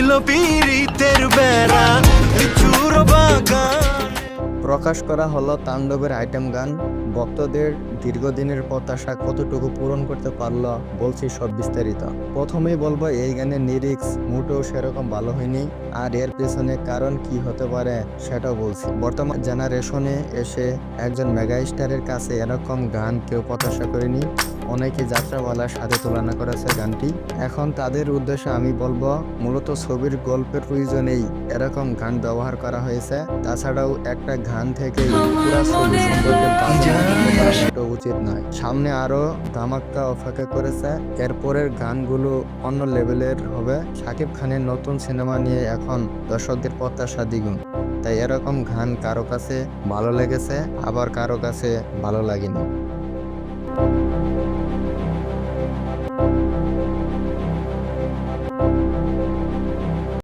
ছিল পীড়িতের বেড়া লিচুর বাগান। প্রকাশ করা হলো তাণ্ডবের আইটেম গান। ভক্তদের দীর্ঘদিনের প্রত্যাশা কতটুকু পূরণ করতে পারলো বলছি সব বিস্তারিত। প্রথমেই বলবো এই গানের লিরিক্স মোটেও সেরকম ভালো হয়নি, আর এর পেছনে কারণ কি হতে পারে সেটাও বলছি। বর্তমান জেনারেশনে এসে একজন মেগা স্টারের কাছে এরকম গান কেউ প্রত্যাশা করেনি। অনেকে যাত্রাপালার সাথে তুলনা করেছে গানটি। এখন তাদের উদ্দেশ্যে আমি বলবো, মূলত ছবির গল্পের প্রয়োজনেই এরকম গান ব্যবহার করা হয়েছে। তাছাড়াও একটা গান থেকে পুরো ছবি সম্পর্কে বাজে মন্তব্য করা মোটেও উচিত নয়। সামনে আরো ধামাক্কা অপেক্ষা করেছে। এরপরের গানগুলো অন্য লেভেলের হবে। শাকিব খানের নতুন সিনেমা নিয়ে এখন দর্শকদের প্রত্যাশা দ্বিগুণ। তাই এরকম গান কারো কাছে ভালো লেগেছে, আবার কারো কাছে ভালো লাগেনি।